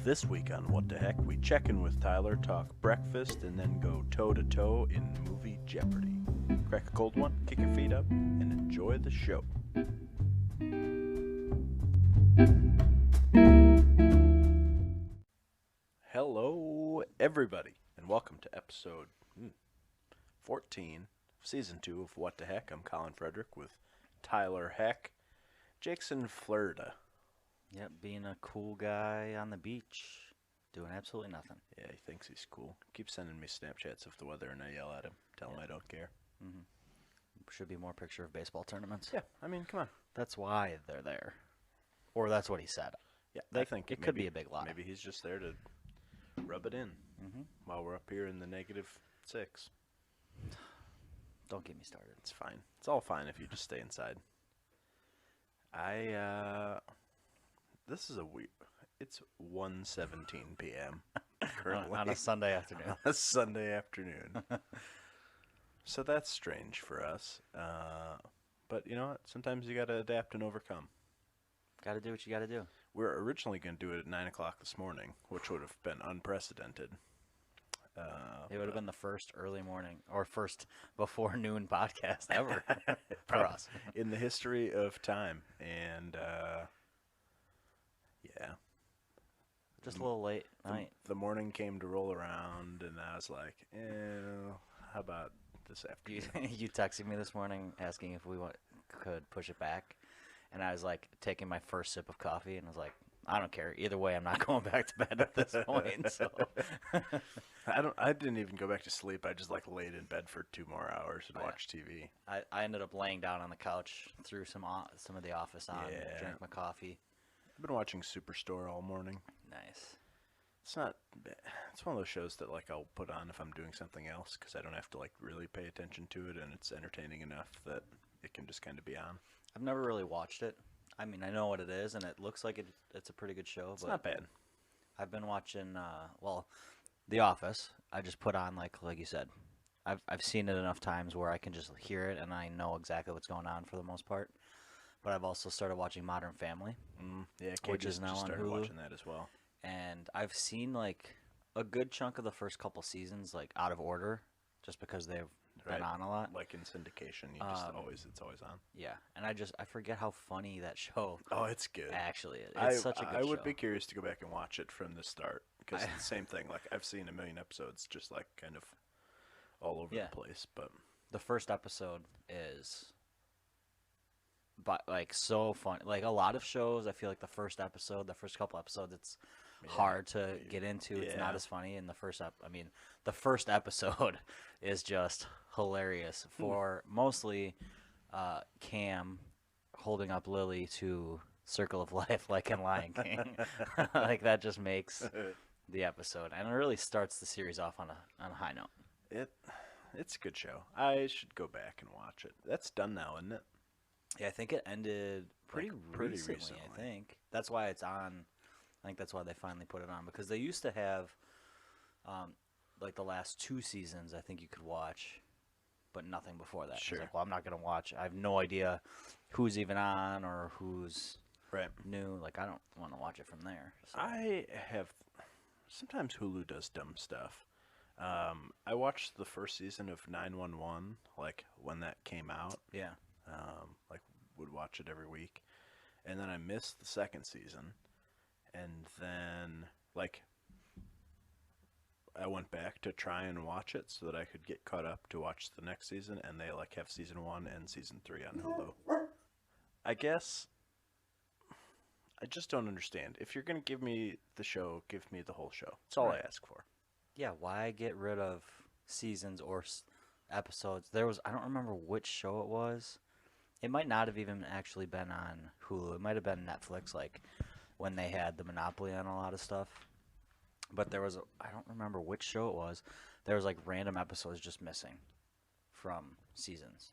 This week on What the Heck, we check in with Tyler, talk breakfast, and then go toe-to-toe in movie Jeopardy. Crack a cold one, kick your feet up, and enjoy the show. Hello, everybody, and welcome to episode 14 of Season 2 of What the Heck. I'm Collin Frederick with Tyler Heck. Jake's in Florida. Yep, being a cool guy on the beach, doing absolutely nothing. Yeah, he thinks he's cool. Keeps sending me Snapchats of the weather, and I yell at him, tell him I don't care. Mm-hmm. Should be more picture of baseball tournaments. Yeah, I mean, come on. That's why they're there. Or that's what he said. Yeah, I think it could be a big lie. Maybe he's just there to rub it in while we're up here in the -6. Don't get me started. It's fine. It's all fine if you just stay inside. This is a weird. It's 1:17 p.m. currently on a Sunday afternoon. On a Sunday afternoon. So that's strange for us. But you know what? Sometimes you got to adapt and overcome. Got to do what you got to do. We were originally going to do it at 9 o'clock this morning, which would have been unprecedented. It would have been the first early morning or first before noon podcast ever for us in the history of time. And yeah, just a little late night. The morning came to roll around, and I was like, how about this afternoon? You texted me this morning asking if we could push it back, and I was like taking my first sip of coffee, and I was like, I don't care. Either way, I'm not going back to bed at this point. So I didn't even go back to sleep. I just laid in bed for 2 more hours and watched TV. I ended up laying down on the couch, threw some of The Office on, drank my coffee. I've been watching Superstore all morning. Nice. It's not bad. It's one of those shows that I'll put on if I'm doing something else because I don't have to really pay attention to it, and it's entertaining enough that it can just kind of be on. I've never really watched it. I mean, I know what it is, and it looks like it's a pretty good show. It's not bad. I've been watching, The Office. I just put on, like you said. I've seen it enough times where I can just hear it, and I know exactly what's going on for the most part. But I've also started watching Modern Family, which is now just on started Hulu. watching that as well. And I've seen, a good chunk of the first couple seasons, out of order, just because they've been on a lot. Like in syndication, it's always on. Yeah, and I forget how funny that show. Oh, it's good. Actually, it's such a good show. I would be curious to go back and watch it from the start because it's the same thing. I've seen a million episodes, just kind of all over the place. But the first episode is, so fun. A lot of shows, I feel like the first couple episodes, it's hard to get into. It's not as funny in the first the first episode is just hilarious for mostly Cam holding up Lily to Circle of Life like in Lion King. That just makes the episode, and it really starts the series off on a high note. It's a good show. I should go back and watch it. That's done now, isn't it? Yeah, I think it ended pretty recently. I think that's why it's on. I think that's why they finally put it on, because they used to have, the last 2 seasons, I think you could watch, but nothing before that. Sure. It's I'm not going to watch. I have no idea who's even on or who's new. I don't want to watch it from there. So. I have. Sometimes Hulu does dumb stuff. I watched the first season of 911, when that came out. Yeah. Would watch it every week. And then I missed the second season. And then, I went back to try and watch it so that I could get caught up to watch the next season, and they, have season 1 and season 3 on Hulu. I guess I just don't understand. If you're going to give me the show, give me the whole show. That's all I ask for. Yeah, why get rid of seasons or episodes? I don't remember which show it was. It might not have even actually been on Hulu. It might have been Netflix, when they had the monopoly on a lot of stuff. But there was, I don't remember which show it was. There was random episodes just missing from seasons.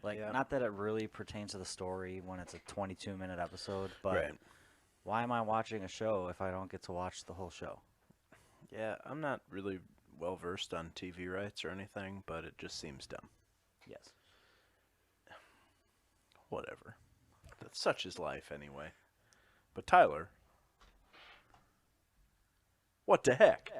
Not that it really pertains to the story when it's a 22-minute episode, but why am I watching a show if I don't get to watch the whole show? Yeah, I'm not really well-versed on TV rights or anything, but it just seems dumb. Yes. Whatever. Such is life anyway. But Tyler, What the heck?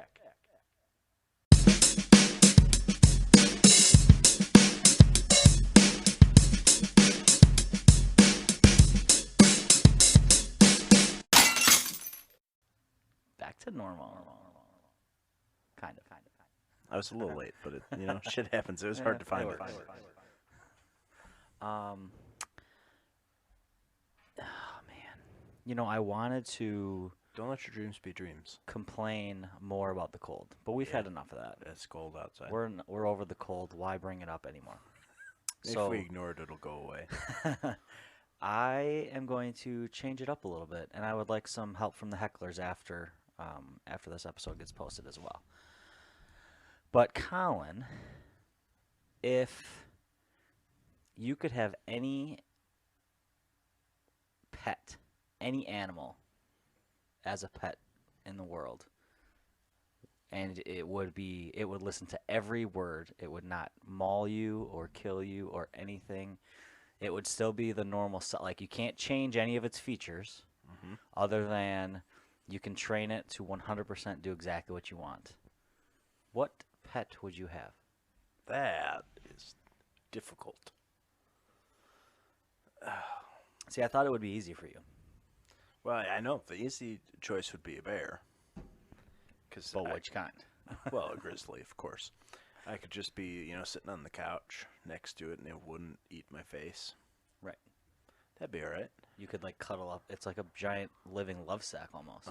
Back to normal. Kind of. I was a little late, but shit happens. It was hard to find it. Oh man, I wanted to Don't let your dreams be dreams. complain more about the cold, but we've had enough of that. It's cold outside. We're over the cold. Why bring it up anymore? If we ignore it, it'll go away. I am going to change it up a little bit, and I would like some help from the hecklers after this episode gets posted as well. But Colin, if you could have any pet, any animal as a pet in the world, and it would listen to every word, it would not maul you or kill you or anything. It would still be the normal stuff. Like, you can't change any of its features other than you can train it to 100% do exactly what you want. What pet would you have? That is difficult. See, I thought it would be easy for you. Well, I know the easy choice would be a bear. But which kind? Well, a grizzly, of course. I could just be, sitting on the couch next to it, and it wouldn't eat my face. Right. That'd be all right. You could, cuddle up. It's like a giant living love sack almost.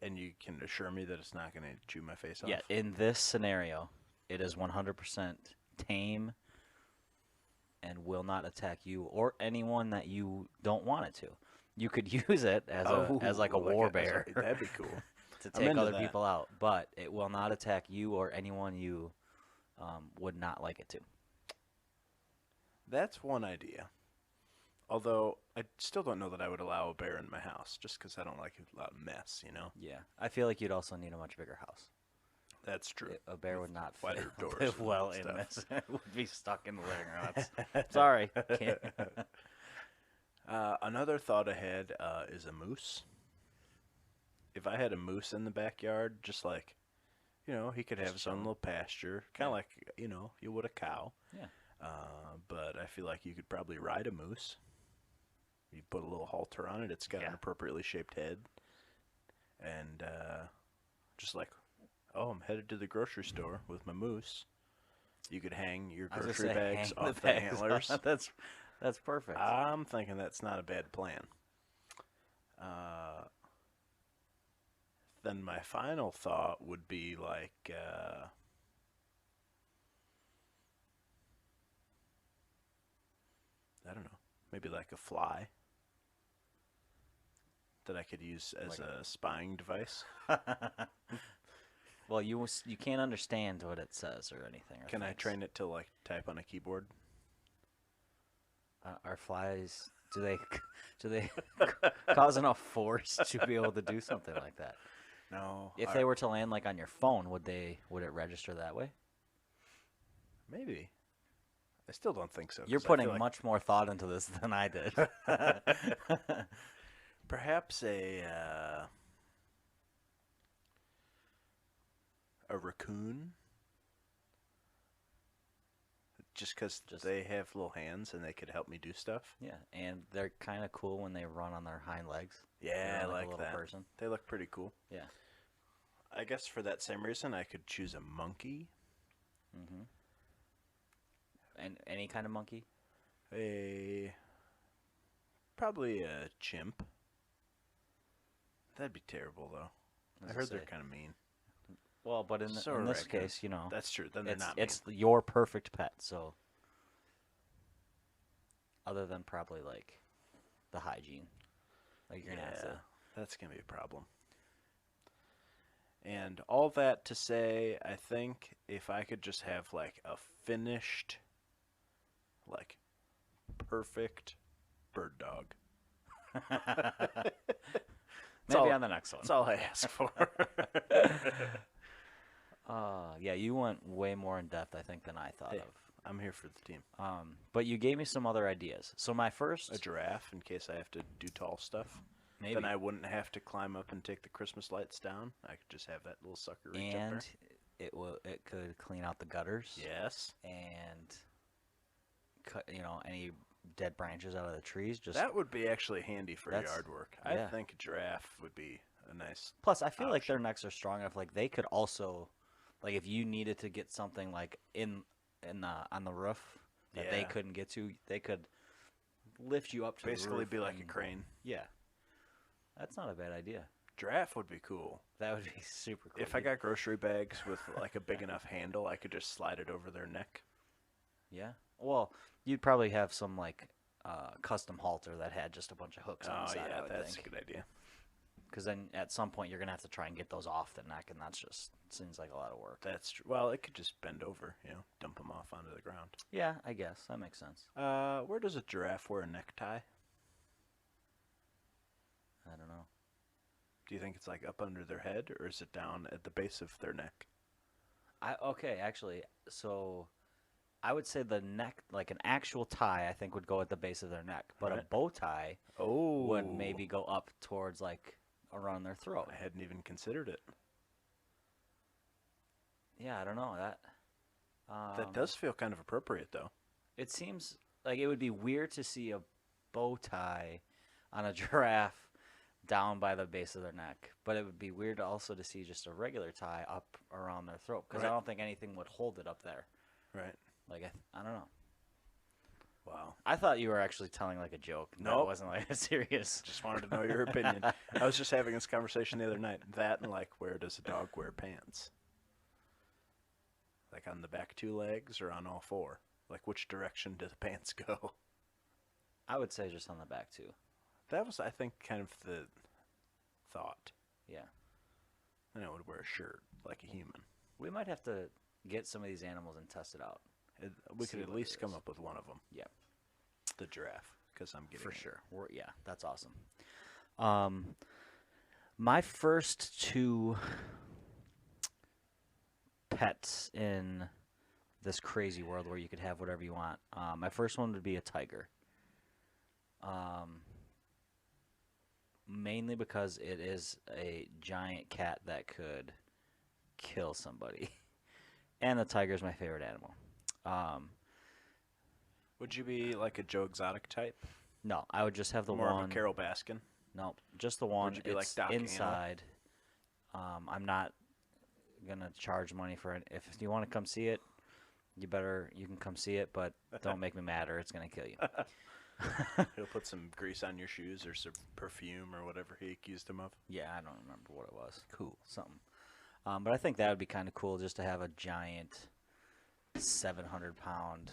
And you can assure me that it's not going to chew my face off? Yeah, in this scenario, it is 100% tame and will not attack you or anyone that you don't want it to. You could use it as a war bear. That'd be cool. To take other people out, but it will not attack you or anyone you would not like it to. That's one idea. Although, I still don't know that I would allow a bear in my house, just because I don't like a lot of mess, Yeah. I feel like you'd also need a much bigger house. That's true. A bear would not wider doors live well and in stuff. this. It would be stuck in the living room. Sorry. Can't. Another thought I had is a moose. If I had a moose in the backyard, just like, he could have his own little pasture, kind of like, you would a cow. Yeah. But I feel like you could probably ride a moose. You put a little halter on it. It's got an appropriately shaped head. And just like, I'm headed to the grocery store with my moose. You could hang your grocery bags off the antlers. That's perfect. I'm thinking that's not a bad plan. Then my final thought would be like, I don't know, maybe like a fly that I could use as a spying device. Well, you can't understand what it says or anything. Can I train it to type on a keyboard? Are flies? Do they cause enough force to be able to do something like that? No. If they were to land on your phone, would it register that way? Maybe. I still don't think so. You're putting much more thought into this than I did. Perhaps a raccoon. Just because they have little hands and they could help me do stuff. Yeah, and they're kind of cool when they run on their hind legs. Yeah, I like a little that. Person. They look pretty cool. Yeah. I guess for that same reason, I could choose a monkey. Mm-hmm. And any kind of monkey? Probably a chimp. That'd be terrible, though. I heard they're kind of mean. Well, but in this case, that's true. Then they're not mean. It's your perfect pet, so other than probably the hygiene, you're gonna have to. That's gonna be a problem. And all that to say, I think if I could just have a finished, perfect bird dog. Maybe on the next one. That's all I ask for. Yeah, you went way more in depth, I think, than I thought of. I'm here for the team. But you gave me some other ideas. So my first... A giraffe, in case I have to do tall stuff. Maybe. Then I wouldn't have to climb up and take the Christmas lights down. I could just have that little sucker reach up there. And it could clean out the gutters. Yes. And cut any dead branches out of the trees. Just that would be actually handy for yard work. I yeah. think a giraffe would be a nice. Plus, I feel like their necks are strong enough. Like they could also, like if you needed to get something like on the roof that they couldn't get to, they could lift you up to basically the roof be like a crane. Yeah, that's not a bad idea. Giraffe would be cool. That would be super cool. If I got grocery bags with like a big enough handle, I could just slide it over their neck. Yeah. Well, you'd probably have some like custom halter that had just a bunch of hooks on the side. Oh yeah, that's a good idea. Because then at some point you're gonna have to try and get those off the neck, and that's just seems like a lot of work. That's true. Well, it could just bend over, dump them off onto the ground. Yeah, I guess that makes sense. Where does a giraffe wear a necktie? I don't know. Do you think it's like up under their head, or is it down at the base of their neck? Actually, so I would say the neck, like an actual tie, I think would go at the base of their neck, but a bow tie would maybe go up towards like around their throat. I hadn't even considered it. Yeah, I don't know that. That does feel kind of appropriate, though. It seems like it would be weird to see a bow tie on a giraffe down by the base of their neck, but it would be weird also to see just a regular tie up around their throat, because I don't think anything would hold it up there. Right. Like I don't know. Wow. I thought you were actually telling like a joke. No, it wasn't like a serious. Just wanted to know your opinion. I was just having this conversation the other night. That and like, where does a dog wear pants? Like on the back two legs or on all four? Like which direction do the pants go? I would say just on the back too. That was, I think, kind of the thought. Yeah. And it would wear a shirt like a human. We might have to get some of these animals and test it out. We could at least come up with one of them. Yeah. The giraffe, because I'm getting for sure. Yeah, that's awesome. My first two pets in this crazy world where you could have whatever you want. My first one would be a tiger. Mainly because it is a giant cat that could kill somebody. And the tiger is my favorite animal. Would you be like a Joe Exotic type? No, I would just have the More one. of a Carol Baskin? No, just the one. Would you be it's like Doc inside. I'm not gonna charge money for it. If you want to come see it, you can come see it, but don't make me mad or it's gonna kill you. He'll put some grease on your shoes or some perfume or whatever he accused him of. Yeah, I don't remember what it was. Cool, something. But I think that would be kind of cool just to have a giant 700-pound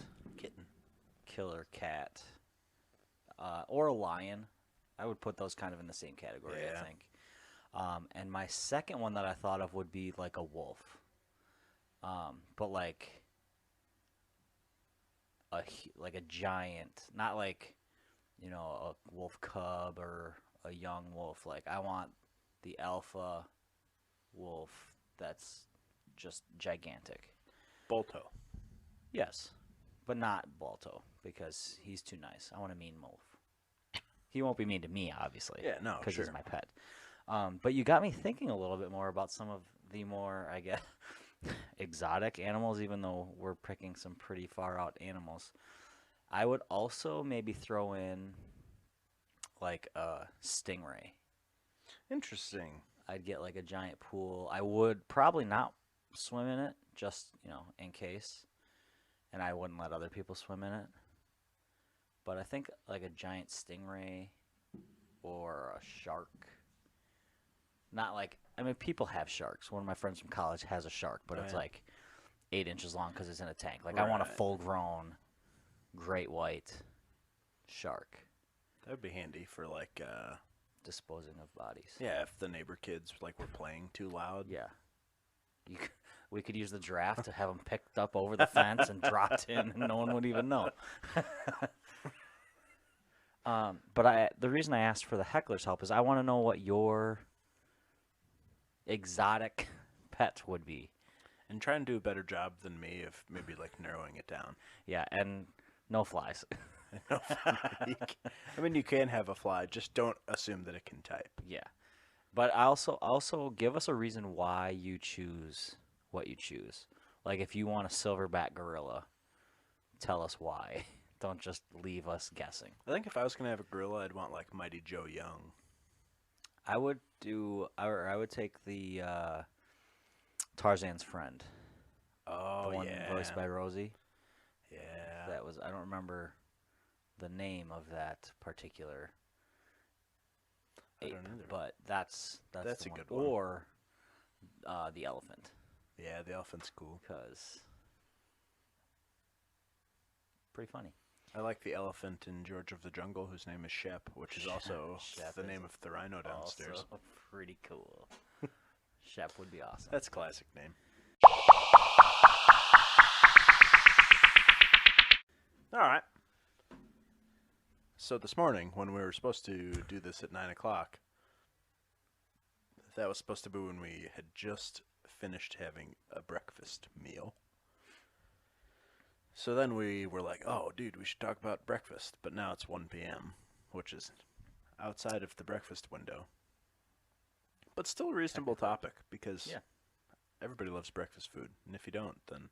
killer cat. Or a lion. I would put those kind of in the same category, I think. And my second one that I thought of would be like a wolf. But like a giant, not like, a wolf cub or a young wolf. Like I want the alpha wolf that's just gigantic. Bolto. Yes, but not Balto because he's too nice. I want a mean wolf. He won't be mean to me, obviously. Yeah, no, because sure. he's my pet. But you got me thinking a little bit more about some of the more, I guess, exotic animals, even though we're picking some pretty far out animals. I would also maybe throw in like a stingray. Interesting. I'd get like a giant pool. I would probably not swim in it, just, in case. And I wouldn't let other people swim in it. But I think like a giant stingray or a shark. Not like, people have sharks. One of my friends from college has a shark, but it's like 8 inches long because it's in a tank. Like I want a full-grown great white shark. That would be handy for like disposing of bodies. Yeah, if the neighbor kids were playing too loud. Yeah. We could use the giraffe to have them picked up over the fence and dropped in, and no one would even know. But the reason I asked for the heckler's help is I want to know what your exotic pet would be. And try and do a better job than me of maybe narrowing it down. Yeah, and no flies. No, I mean, you can have a fly. Just don't assume that it can type. Yeah. But also give us a reason why you choose what you choose. Like if you want a silverback gorilla, tell us why. Don't just leave us guessing. I think if I was gonna have a gorilla, I'd want like Mighty Joe Young. I would do, or I would take the Tarzan's friend, Oh the one yeah, voiced by Rosie. yeah. That was, I don't remember the name of that particular I ape, don't either. but that's That's the a one. good one. Or the elephant, Yeah, the elephant's cool. because pretty funny. I like the elephant in George of the Jungle, whose name is Shep, which is also Shep the is name of the rhino downstairs. Also pretty cool. Shep would be awesome. That's a classic name. All right. So this morning, when we were supposed to do this at 9 o'clock, that was supposed to be when we had just finished having a breakfast meal. So then we were like, oh, dude, we should talk about breakfast. But now it's 1 p.m., which is outside of the breakfast window. But still a reasonable topic because everybody loves breakfast food. And if you don't, then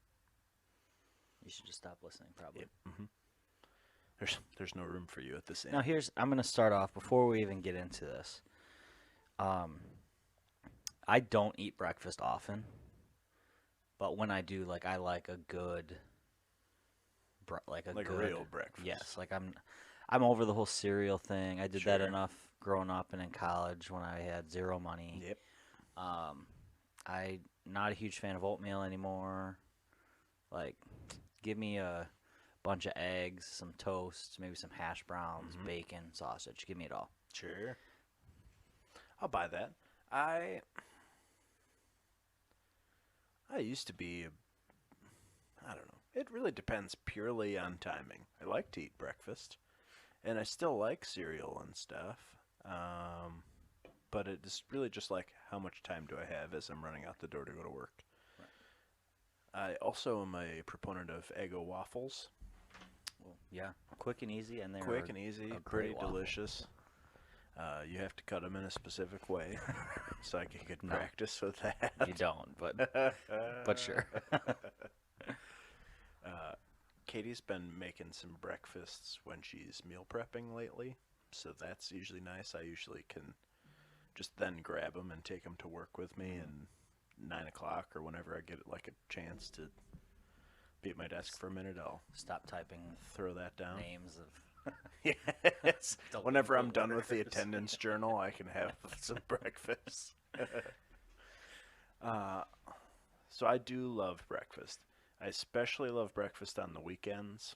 You should just stop listening, probably. there's no room for you at this end. Now I'm going to start off before we even get into this. I don't eat breakfast often, but when I do, like I like a good, Like a real breakfast. Yes, like I'm over the whole cereal thing. I did that Sure. enough growing up and in college when I had zero money. Yep. I not a huge fan of oatmeal anymore. Like, give me a bunch of eggs, some toast, maybe some hash browns, bacon, sausage. Give me it all. Sure. I'll buy that. I used to be, I don't know. It really depends purely on timing. I like to eat breakfast, and I still like cereal and stuff. But it is really just like how much time do I have as I'm running out the door to go to work. I also am a proponent of Eggo waffles. Well, yeah, quick and easy, and they're Quick and easy, a pretty great waffle. delicious. You have to cut them in a specific way, so I can get practice with that. You don't, but sure. Katie's been making some breakfasts when she's meal prepping lately, so that's usually nice. I usually can just then grab them and take them to work with me, and 9 o'clock or whenever I get like a chance to be at my desk for a minute, I'll Stop typing throw that down. names of. Yes. Whenever I'm done with the orders. attendance journal, I can have some breakfast. So I do love breakfast. I especially love breakfast on the weekends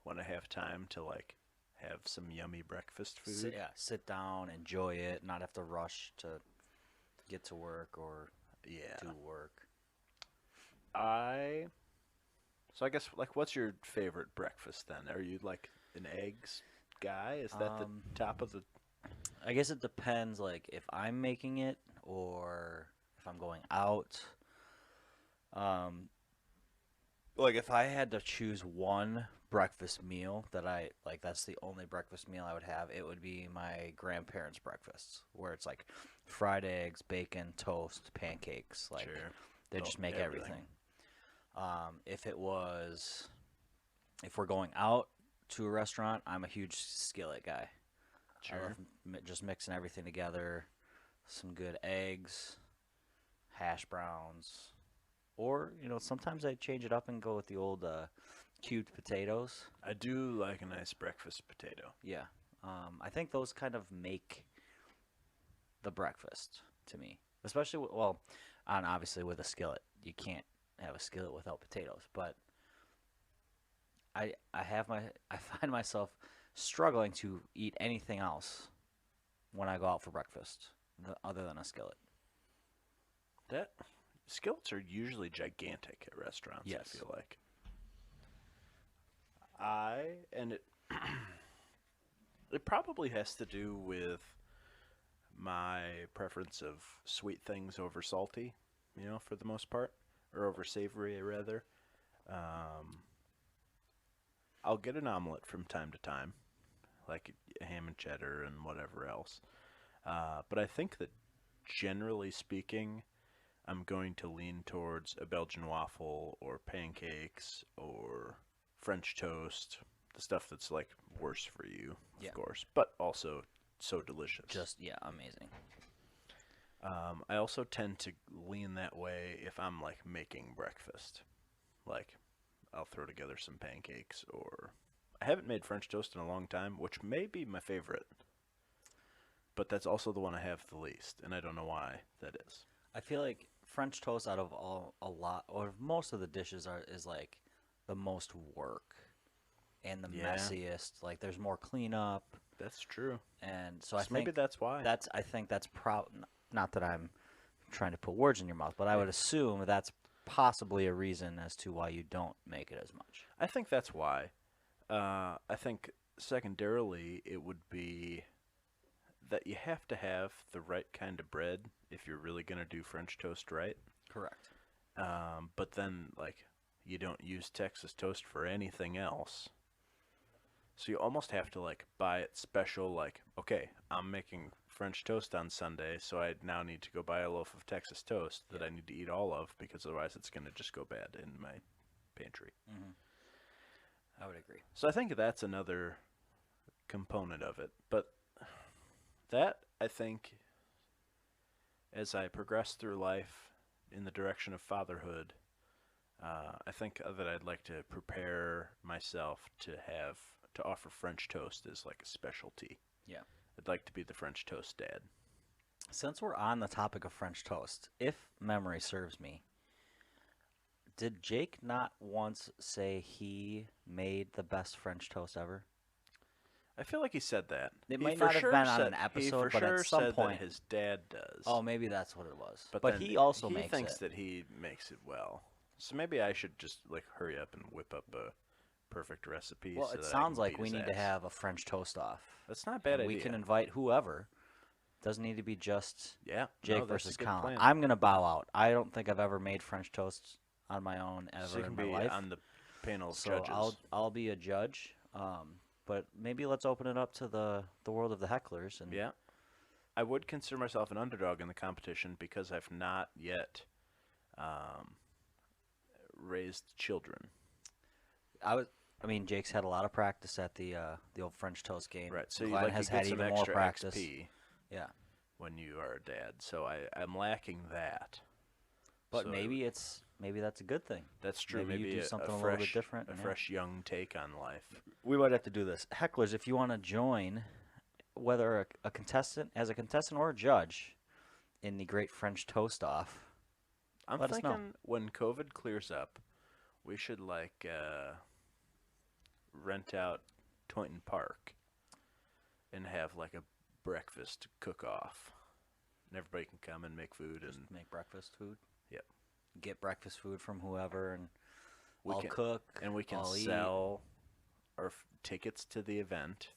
when I have time to like have some yummy breakfast food. Sit down, enjoy it, not have to rush to get to work or Yeah. do work. So I guess like what's your favorite breakfast then? Are you like an eggs guy? Is that the top of the I guess it depends, like if I'm making it or if I'm going out. Like if I had to choose one breakfast meal that I like, that's the only breakfast meal I would have. It would be my grandparents' breakfasts, where it's like fried eggs, bacon, toast, pancakes. Like Sure. they just make everything. If we're going out to a restaurant, I'm a huge skillet guy. I Sure. love just mixing everything together. Some good eggs, hash browns, or sometimes I change it up and go with the old cubed potatoes. I do like a nice breakfast potato. Yeah, I think those kind of make the breakfast to me, especially and obviously with a skillet. You can't have a skillet without potatoes, but I find myself struggling to eat anything else when I go out for breakfast other than a skillet. That skillets are usually gigantic at restaurants, Yes. I feel like. It probably has to do with my preference of sweet things over salty, for the most part, or over savory rather. I'll get an omelet from time to time, like ham and cheddar and whatever else. But I think that generally speaking, I'm going to lean towards a Belgian waffle or pancakes or French toast, the stuff that's like worse for you, Yeah. of course, but also so delicious. Just, yeah, amazing. I also tend to lean that way if I'm like making breakfast. Like, I'll throw together some pancakes, or I haven't made French toast in a long time, which may be my favorite, but that's also the one I have the least, and I don't know why that is. I feel like French toast out of a lot, or most of the dishes is like the most work and the Yeah. messiest. Like, there's more cleanup. That's true. And so I So maybe think that's why. I think that's not that I'm trying to put words in your mouth, but I would assume that's possibly a reason as to why you don't make it as much. I think that's why. I think secondarily it would be that you have to have the right kind of bread if you're really going to do French toast right. Correct. But then, like, you don't use Texas toast for anything else. So you almost have to, like, buy it special, like, okay, I'm making French toast on Sunday, so I now need to go buy a loaf of Texas toast that I need to eat all of, because otherwise it's going to just go bad in my pantry. Mm-hmm. I would agree. So I think that's another component of it. But that, I think, as I progress through life in the direction of fatherhood, I think that I'd like to prepare myself to offer French toast as like a specialty. Yeah. I'd like to be the French toast dad. Since we're on the topic of French toast, if memory serves me, did Jake not once say he made the best French toast ever? I feel like he said that. It He might for not have sure been on said- an he episode, for but at sure some said point. that his dad does. Oh, maybe that's what it was. But But then he also he makes thinks it. that he makes it well. So maybe I should just like hurry up and whip up a perfect recipe. Well, so it that I sounds can like beat we his need to ass. have a French toast off. That's not a bad And idea. we can invite whoever. Doesn't need to be just Yeah, Jake no, that's versus a good Colin. plan. I'm gonna bow out. I don't think I've ever made French toast on my own so ever you in can my be life. on the panel of So judges. I'll be a judge. But maybe let's open it up to the world of the hecklers. And Yeah, I would consider myself an underdog in the competition because I've not yet raised children. I mean, Jake's had a lot of practice at the old French toast game. Right, so you Glenn like has you get had some even more extra practice. XP Yeah, when you are a dad. So I'm lacking that. but So maybe that's a good thing. that's true. maybe you do a something a fresh, little bit different, a and yeah. fresh young take on life. We might have to do this. Hecklers, if you want to join, whether a contestant or a judge in the Great French Toast Off, I'm let us know. thinking when COVID clears up, we should like rent out Toynton Park and have like a breakfast cook-off, and everybody can come and make food just and make breakfast food. Yep. Get breakfast food from whoever, and we I'll can cook. and we can I'll eat. sell our tickets to the event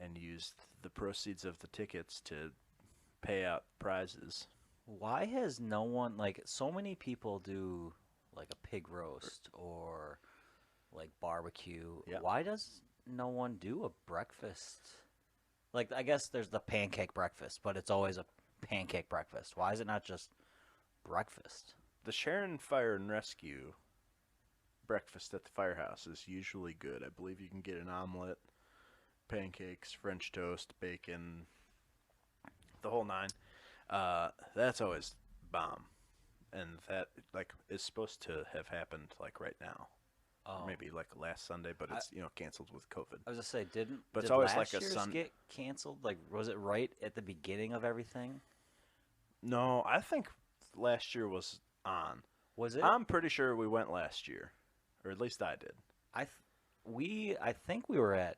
and use the proceeds of the tickets to pay out prizes. Why has no one, like, so many people do like a pig roast or like barbecue? Yeah. Why does no one do a breakfast? Like, I guess there's the pancake breakfast, but it's always a pancake breakfast. Why is it not just breakfast? The Sharon Fire and Rescue breakfast at the firehouse is usually good. I believe you can get an omelet, pancakes, French toast, bacon, the whole nine. That's always bomb, and that like is supposed to have happened like right now, Oh. or maybe like last Sunday, but it's canceled with COVID. I was gonna say, But it's did always last like a year's get canceled? Like, was it right at the beginning of everything? No, I think last year was on. Was it? I'm pretty sure we went last year, or at least I did. I think we were at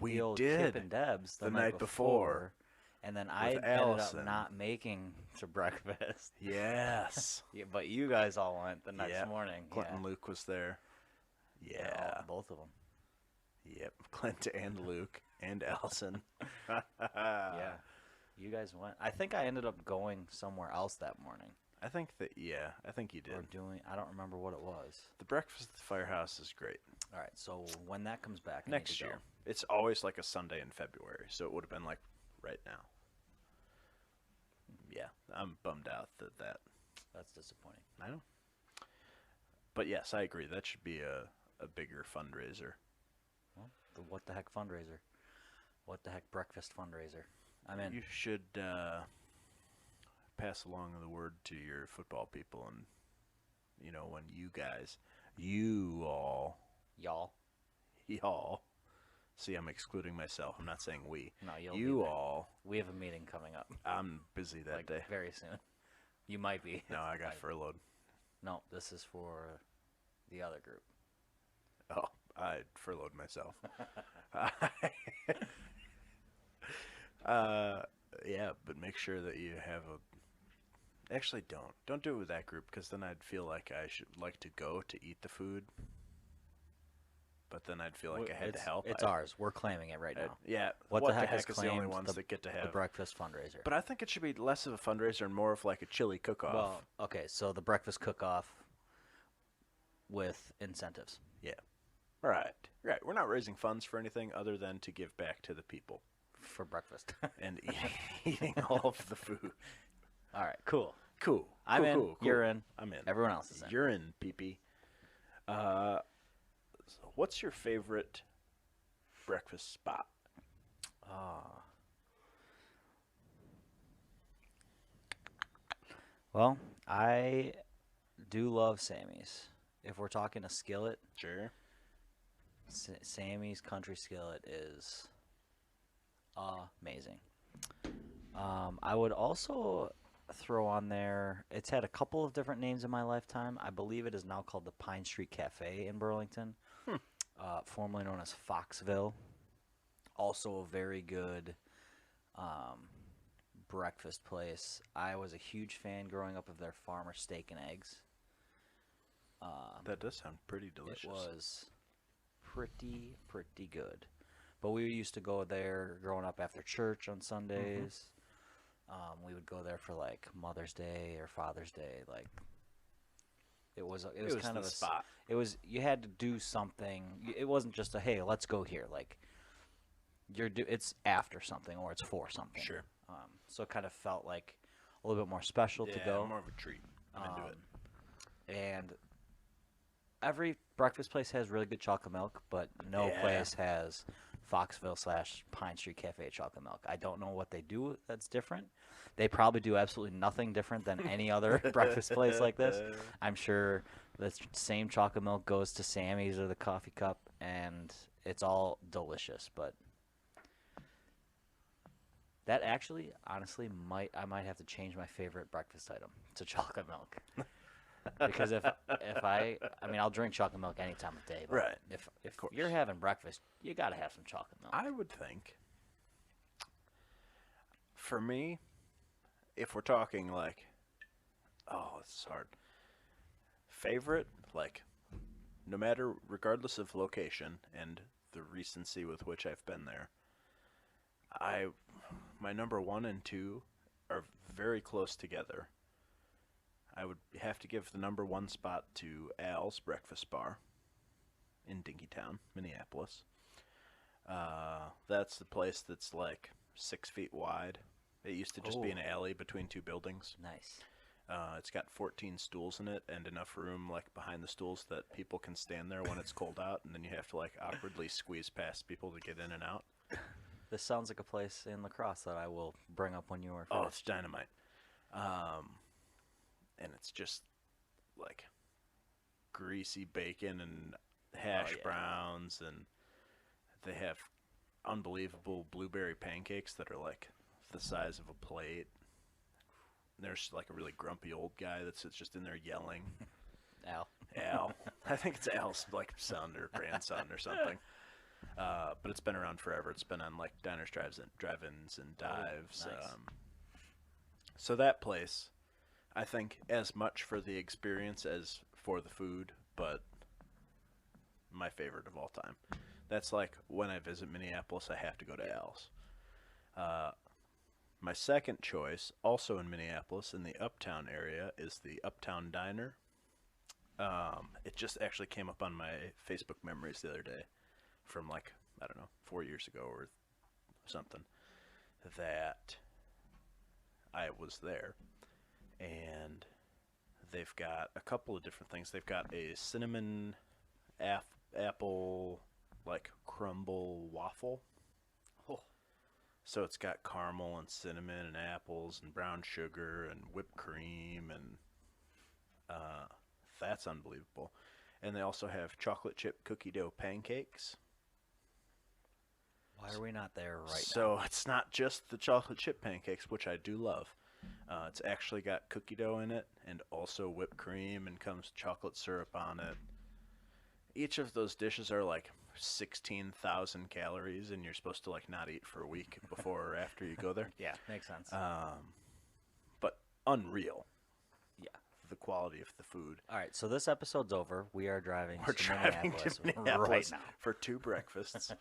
We the old did Kip and Deb's the night before, and then I ended Allison. up not making to breakfast. Yes. Yeah, but you guys all went the next Yeah. morning. Clint yeah. and Luke was there. Yeah. Both of them. Yep. Clint and Luke and Allison. Yeah, you guys went. I think I ended up going somewhere else that morning. I think that, yeah, I think you did. Or doing, I don't remember what it was. The breakfast at the firehouse is great. All right, so when that comes back, I Next need to year. go. It's always like a Sunday in February, so it would have been like right now. Yeah, I'm bummed out that. That's disappointing. I know. But yes, I agree. That should be a bigger fundraiser. Well, the What the Heck fundraiser. What the Heck breakfast fundraiser. I'm in. You should pass along the word to your football people, and when you all, y'all. See, I'm excluding myself. I'm not saying we. No, you'll You be there. all. We have a meeting coming up. I'm busy that day. Very soon. You might be. No, I got furloughed. No, this is for the other group. Oh, I furloughed myself. Yeah, but make sure that you have a. Actually, don't do it with that group, because then I'd feel like I should like to go to eat the food. But then I'd feel like I had to help. It's ours. We're claiming it right now. Yeah. What the Heck has is the only claimed ones that get to The have. breakfast fundraiser. But I think it should be less of a fundraiser and more of like a chili cook-off. Well, okay, so the breakfast cook-off with incentives. Yeah. Right. We're not raising funds for anything other than to give back to the people For breakfast. and eating all of the food. All right, cool. Cool. I'm in. Cool. You're in. I'm in. Everyone else is in. You're in, pee-pee. So what's your favorite breakfast spot? Well, I do love Sammy's. If we're talking a skillet, Sure. Sammy's Country Skillet is amazing. I would also throw on there, it's had a couple of different names in my lifetime. I believe it is now called the Pine Street Cafe in Burlington, formerly known as Foxville. Also a very good breakfast place. I was a huge fan growing up of their farmer steak and eggs. That does sound pretty delicious. It was pretty good. But we used to go there growing up after church on Sundays. We would go there for like Mother's Day or Father's Day. Like it was kind the of a spot. It was, you had to do something. It wasn't just a hey, let's go here. Like it's after something or it's for something. Sure. So it kind of felt like a little bit more special to go. More of a treat. I'm into it. And every breakfast place has really good chocolate milk, but no place has Foxville / Pine Street Cafe chocolate milk. I don't know what they do that's different. They probably do absolutely nothing different than any other breakfast place like this. I'm sure the same chocolate milk goes to Sammy's or the Coffee Cup, and it's all delicious. But that actually, honestly, I might have to change my favorite breakfast item to chocolate milk. Because if I'll drink chocolate milk any time of day. But Right. If you're having breakfast, you got to have some chocolate milk. I would think, for me, if we're talking like, this is hard. Favorite, like, no matter, regardless of location and the recency with which I've been there, my number 1 and 2 are very close together. I would have to give the number 1 spot to Al's Breakfast Bar in Dinkytown, Minneapolis. That's the place that's like 6 feet wide. It used to just be an alley between 2 buildings. Nice. It's got 14 stools in it and enough room like behind the stools that people can stand there when it's cold out, and then you have to like awkwardly squeeze past people to get in and out. This sounds like a place in La Crosse that I will bring up when you are Oh, finished. it's dynamite. And it's just like greasy bacon and hash browns, and they have unbelievable blueberry pancakes that are like the size of a plate. There's like a really grumpy old guy that's just in there yelling. Al. I think it's Al's like son or grandson or something. But it's been around forever. It's been on like diners, drive-ins, and dives. Nice. So that place, I think, as much for the experience as for the food, but my favorite of all time. That's like when I visit Minneapolis, I have to go to Al's. My second choice, also in Minneapolis, in the Uptown area, is the Uptown Diner. It just actually came up on my Facebook memories the other day from like, I don't know, 4 years ago or something, that I was there. And they've got a couple of different things. They've got a cinnamon apple, like, crumble waffle. Oh. So it's got caramel and cinnamon and apples and brown sugar and whipped cream, and that's unbelievable. And they also have chocolate chip cookie dough pancakes. Why are we not there right now? So it's not just the chocolate chip pancakes, which I do love. It's actually got cookie dough in it and also whipped cream, and comes chocolate syrup on it. Each of those dishes are like 16,000 calories, and you're supposed to like not eat for a week before or after you go there. Yeah, makes sense. But unreal. Yeah. The quality of the food. All right, so this episode's over. We are driving We're to driving Minneapolis, to Minneapolis right now. for 2 breakfasts.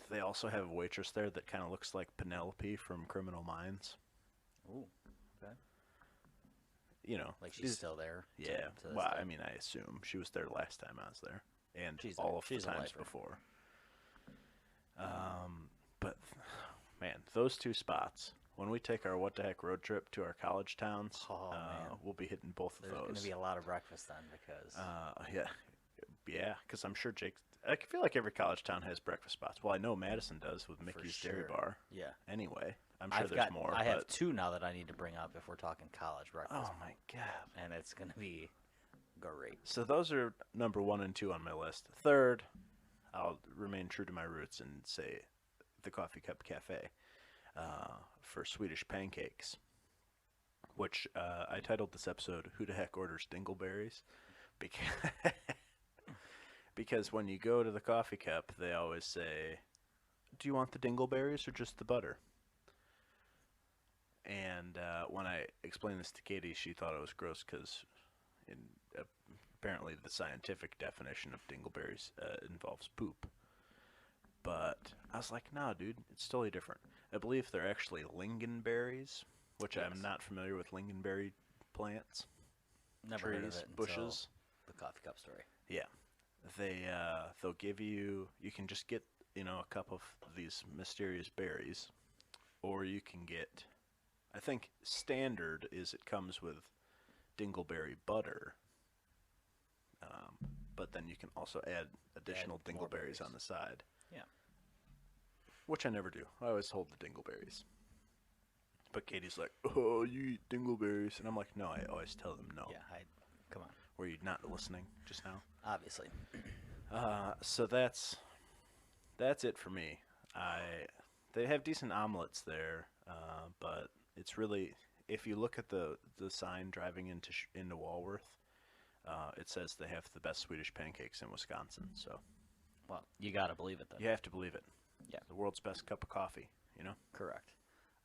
They also have a waitress there that kind of looks like Penelope from Criminal Minds. Ooh, okay. You know, Like she's still there. Yeah. to this Well, day. I mean, I assume she was there last time I was there, and She's all of the a times lifer. before. But man, those 2 spots. When we take our what the heck road trip to our college towns, Man. we'll be hitting both There's of going those. to be a lot of breakfast then because Yeah, because I'm sure Jake. I feel like every college town has breakfast spots. Well, I know Madison does with Mickey's Dairy sure. Bar. yeah. Anyway, I'm sure there's more. I have but- 2 now that I need to bring up if we're talking college breakfast. Oh my god! And it's going to be great. So those are number 1 and 2 on my list. Third, I'll remain true to my roots and say the Coffee Cup Cafe for Swedish pancakes, which I titled this episode "Who the Heck Orders Dingleberries?" because because when you go to the Coffee Cup, they always say, "Do you want the dingleberries or just the butter?" And when I explained this to Katie, she thought it was gross because apparently the scientific definition of dingleberries involves poop. But I was like, no, dude, it's totally different. I believe they're actually lingonberries, which I'm not familiar with lingonberry plants, Never heard of trees, it until bushes. the coffee cup story. Yeah, they'll give you. You can just get a cup of these mysterious berries, or you can get. I think standard is it comes with dingleberry butter, but then you can also add additional Add more dingleberries berries. on the side. Yeah. Which I never do. I always hold the dingleberries. But Katie's like, "Oh, you eat dingleberries," and I'm like, "No, I always tell them no." Yeah, come on. Were you not listening just now? Obviously. So that's it for me. They have decent omelets there, but it's really, if you look at the sign driving into Walworth, it says they have the best Swedish pancakes in Wisconsin. So Well, you got to believe it then. you have to believe it. Yeah. The world's best cup of coffee. Correct.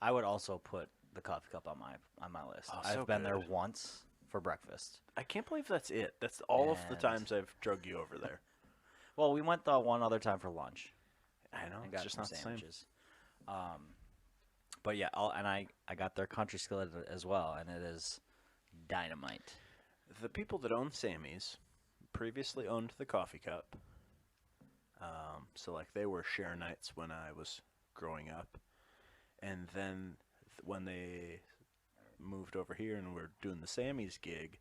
I would also put the coffee cup on my list. Oh, I've so been there good. once for breakfast. I can't believe that's it. That's all of the And- times I've drug you over there. Well, we went the one other time for lunch I know. and It's got just some not the same. sandwiches. But yeah, I got their country skillet as well, and it is dynamite. The people that own Sammy's previously owned the Coffee Cup. So like they were share nights when I was growing up, and then when they moved over here and were doing the Sammy's gig,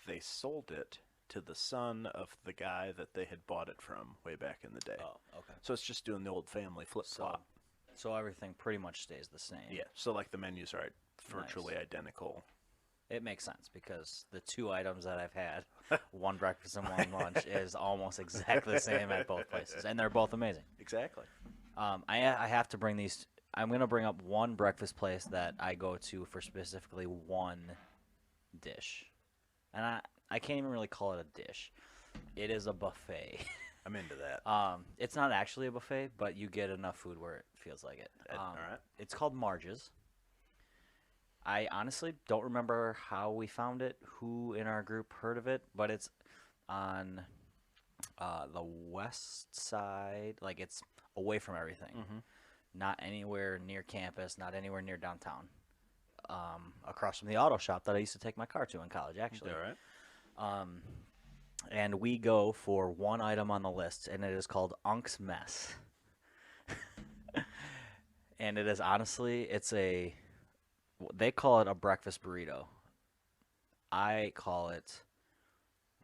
they sold it to the son of the guy that they had bought it from way back in the day. Oh, okay. So it's just doing the old family flip flop. So everything pretty much stays the same. Yeah. So like the menus are virtually identical. It makes sense because the 2 items that I've had, one breakfast and one lunch, is almost exactly the same at both places, and they're both amazing. Exactly. I have to bring these. I'm going to bring up one breakfast place that I go to for specifically one dish, and I can't even really call it a dish. It is a buffet. I'm into that. It's not actually a buffet, but you get enough food where it feels like it. All right. It's called Marge's. I honestly don't remember how we found it, who in our group heard of it, but it's on the west side. Like, it's away from everything. Mm-hmm. not anywhere near campus, not anywhere near downtown. Across from the auto shop that I used to take my car to in college, actually. All right. And we go for one item on the list, and it is called Unc's Mess. And it is honestly, they call it a breakfast burrito. I call it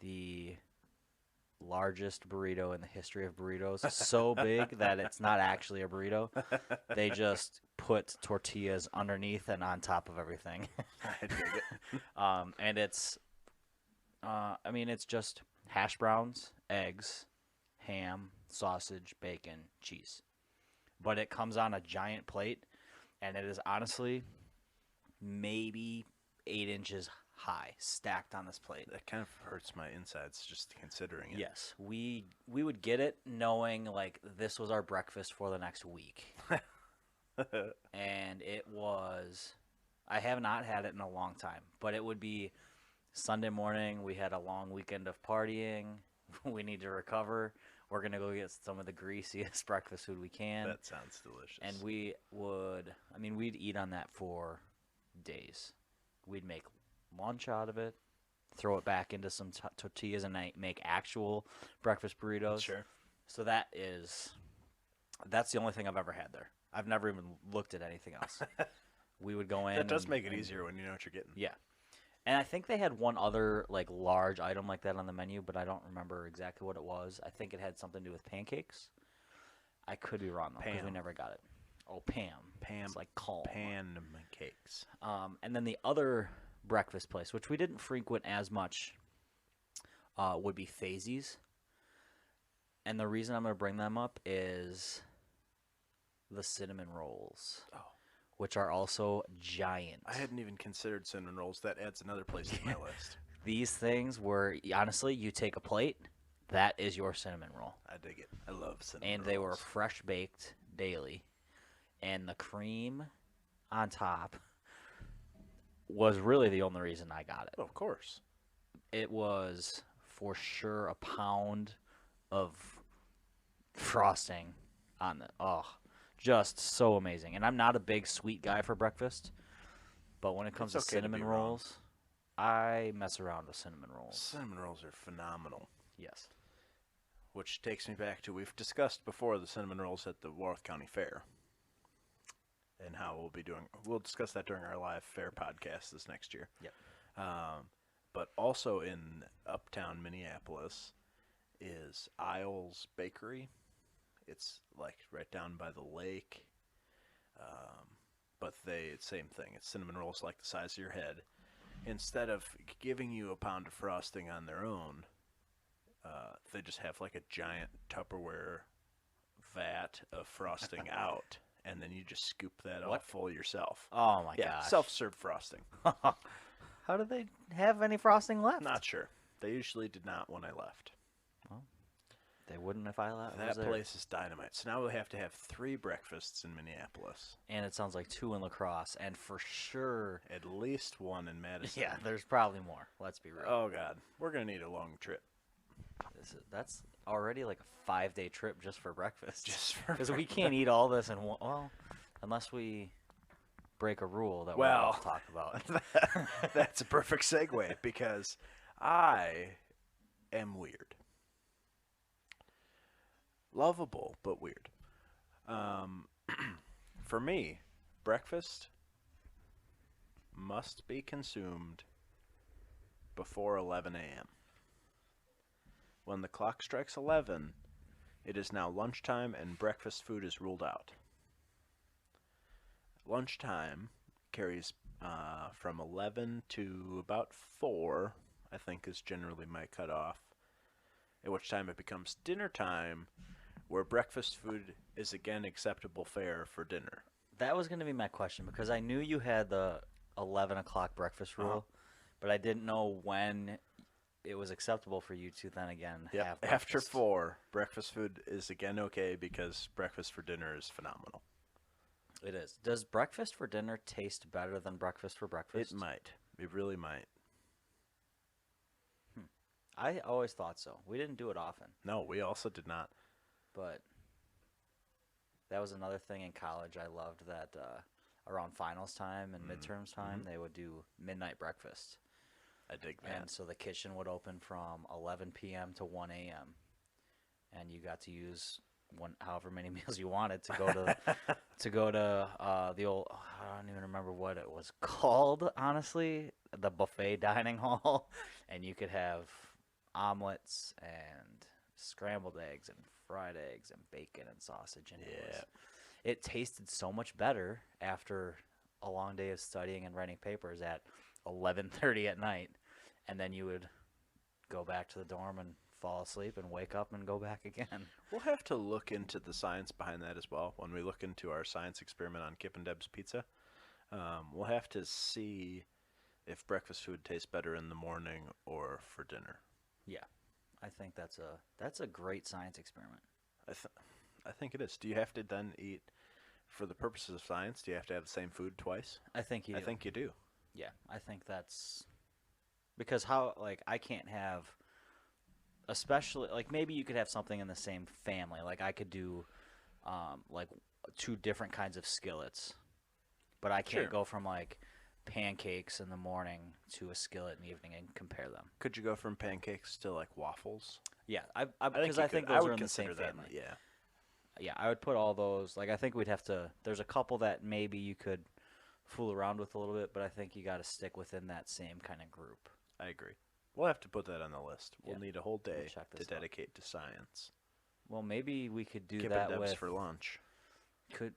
the largest burrito in the history of burritos. So big that it's not actually a burrito. They just put tortillas underneath and on top of everything. I dig it. And it's just hash browns, eggs, ham, sausage, bacon, cheese. But it comes on a giant plate, and it is honestly maybe 8 inches high, stacked on this plate. That kind of hurts my insides just considering it. Yes, we would get it knowing like this was our breakfast for the next week. And it was, I have not had it in a long time, but it would be Sunday morning. We had a long weekend of partying. We need to recover. We're going to go get some of the greasiest breakfast food we can. That sounds delicious. And we'd eat on that for days. We'd make lunch out of it, throw it back into some tortillas, and make actual breakfast burritos. Sure. So that's the only thing I've ever had there. I've never even looked at anything else. We would go in. That does make it easier when you know what you're getting. Yeah. And I think they had one other like large item like that on the menu, but I don't remember exactly what it was. I think it had something to do with pancakes. I could be wrong though, because we never got it. Oh, Pam. It's like calm. Pancakes. And then the other breakfast place, which we didn't frequent as much, would be Fazy's. And the reason I'm going to bring them up is the cinnamon rolls. Oh. Which are also giant. I hadn't even considered cinnamon rolls. That adds another place to my list. These things were, honestly, you take a plate, that is your cinnamon roll. I dig it. I love cinnamon rolls. And they were fresh baked daily. And the cream on top was really the only reason I got it. Oh, of course. It was for sure a pound of frosting on it. Oh, just so amazing. And I'm not a big sweet guy for breakfast, but when it comes to cinnamon rolls, I mess around with cinnamon rolls. Cinnamon rolls are phenomenal. Yes. Which takes me back to, we've discussed before the cinnamon rolls at the Warth County Fair and how we'll discuss that during our live fair podcast this next year. Yep. But also in uptown Minneapolis is Isles Bakery. It's like right down by the lake. But same thing. It's cinnamon rolls like the size of your head. Instead of giving you a pound of frosting on their own, they just have like a giant Tupperware vat of frosting out, and then you just scoop that all full yourself. Oh my gosh. Self-serve frosting. How do they have any frosting left? Not sure. They usually did not when I left. Well, they wouldn't if I left. That place is dynamite. So now we'll have to have 3 breakfasts in Minneapolis. And it sounds like 2 in La Crosse, and for sure at least 1 in Madison. Yeah, there's probably more. Let's be real. Oh God, we're gonna need a long trip. That's already like a 5-day trip just for breakfast. Just for because we can't eat all this in one. Well, unless we break a rule that we're about to talk about. That's a perfect segue because I am weird. Lovable, but weird. For me, breakfast must be consumed before 11 a.m. When the clock strikes 11, it is now lunchtime and breakfast food is ruled out. Lunchtime carries from 11 to about 4, I think is generally my cutoff, at which time it becomes dinner time, where breakfast food is again acceptable fare for dinner. That was going to be my question, because I knew you had the 11 o'clock breakfast rule, but I didn't know when it was acceptable for you to then again have breakfast. After 4, breakfast food is again okay because breakfast for dinner is phenomenal. It is. Does breakfast for dinner taste better than breakfast for breakfast? It might. It really might. I always thought so. We didn't do it often. No, we also did not. But That was another thing in college. I loved that around finals time and midterms time, they would do midnight breakfast. I dig that. And so the kitchen would open from 11 p.m. to 1 a.m. And you got to use however many meals you wanted to go to the old, I don't even remember what it was called, honestly, the buffet dining hall. And you could have omelets and scrambled eggs and fried eggs and bacon and sausage. And it tasted so much better after a long day of studying and writing papers at 11:30 at night. And then you would go back to the dorm and fall asleep and wake up and go back again. We'll have to look into the science behind that as well when we look into our science experiment on Kip and Deb's Pizza. We'll have to see if breakfast food tastes better in the morning or for dinner. Yeah, I think that's a great science experiment. I think it is. Do you have to then eat, for the purposes of science, do you have to have the same food twice? I think you do. I think you do. Yeah, I think that's because I can't have, especially maybe you could have something in the same family. Like I could do like 2 different kinds of skillets, but I can't go from pancakes in the morning to a skillet in the evening and compare them. Could you go from pancakes to waffles? Yeah, because I think those are in the same family. Yeah. Yeah, I would put all those. I think we'd have to. There's a couple that maybe you could fool around with a little bit, but I think you got to stick within that same kind of group. I agree. We'll have to put that on the list. We'll Yeah. need a whole day check to this out. dedicate to science. Well, maybe we could do Kip that and Deb's with. for lunch.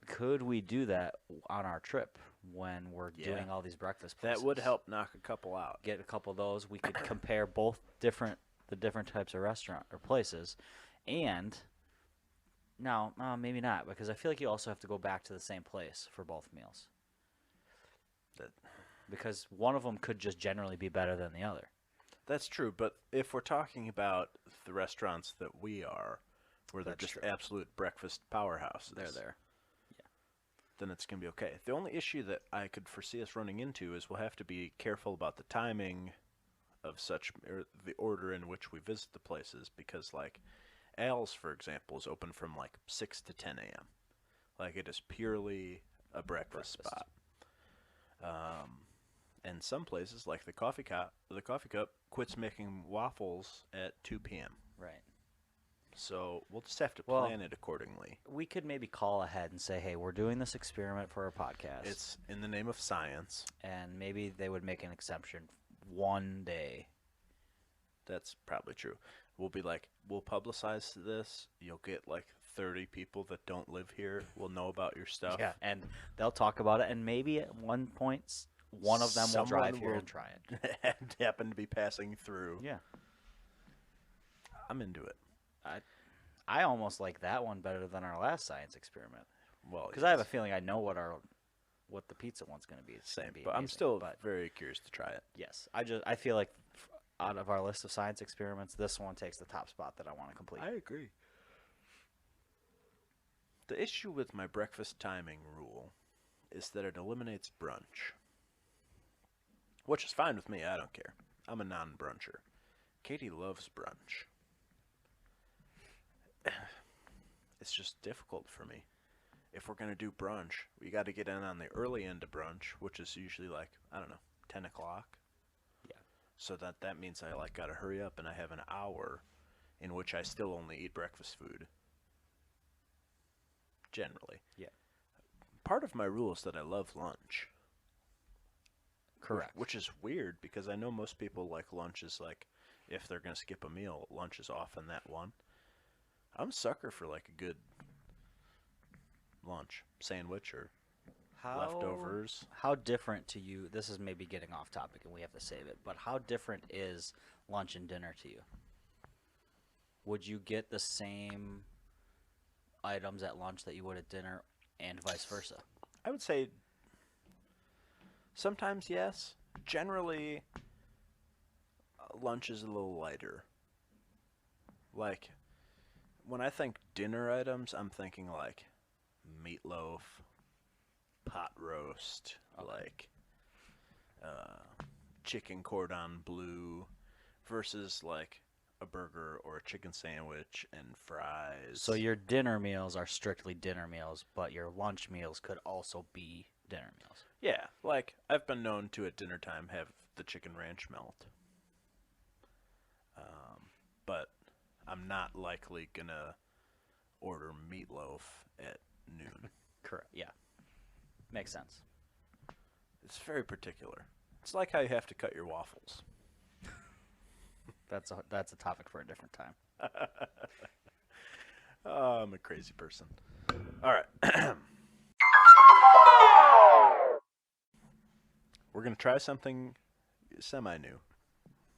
Could we do that on our trip when we're Yeah. doing all these breakfast places? That would help knock a couple out. Get a couple of those. We could compare both the different types of restaurant or places, and no, maybe not, because I feel like you also have to go back to the same place for both meals. Because one of them could just generally be better than the other. That's true, but if we're talking about the restaurants that we are, where they're That's just true. absolute breakfast powerhouses, They're there. then it's going to be okay. The only issue that I could foresee us running into is we'll have to be careful about the timing of the order in which we visit the places, because Al's, for example, is open from 6 to 10 a.m. It is purely a breakfast spot. And some places, like the Coffee Cup quits making waffles at 2 p.m. Right. So we'll just have to plan it accordingly. We could maybe call ahead and say, hey, we're doing this experiment for our podcast. It's in the name of science. And maybe they would make an exception one day. That's probably true. We'll be we'll publicize this. You'll get 30 people that don't live here will know about your stuff. Yeah, and they'll talk about it, and maybe at one point, one of them will drive here and try it. And happen to be passing through. Yeah. I'm into it. I almost like that one better than our last science experiment. Well, because I have a feeling I know what the pizza one's going to be. It's same, gonna be but I'm amazing, still very curious to try it. Yes, I feel like out of our list of science experiments, this one takes the top spot that I want to complete. I agree. The issue with my breakfast timing rule is that it eliminates brunch. Which is fine with me, I don't care. I'm a non-bruncher. Katie loves brunch. It's just difficult for me. If we're going to do brunch, we got to get in on the early end of brunch, which is usually 10 o'clock. Yeah. So that means I got to hurry up and I have an hour in which I still only eat breakfast food. Generally. Yeah. Part of my rule is that I love lunch. Correct. Which is weird because I know most people like lunch is if they're going to skip a meal, lunch is often that one. I'm a sucker for a good lunch sandwich or leftovers. How different to you? This is maybe getting off topic and we have to save it, but how different is lunch and dinner to you? Would you get the same items at lunch that you would at dinner and vice versa? I would say sometimes yes. Generally, lunch is a little lighter. When I think dinner items, I'm thinking meatloaf, pot roast, chicken cordon bleu, versus a burger or a chicken sandwich and fries. So your dinner meals are strictly dinner meals, but your lunch meals could also be dinner meals. Yeah, like I've been known to at dinner time have the chicken ranch melt. But I'm not likely gonna order meatloaf at noon. Correct. Yeah. Makes sense. It's very particular. It's like how you have to cut your waffles. That's a topic for a different time. Oh, I'm a crazy person. All right. We're going to try something semi-new.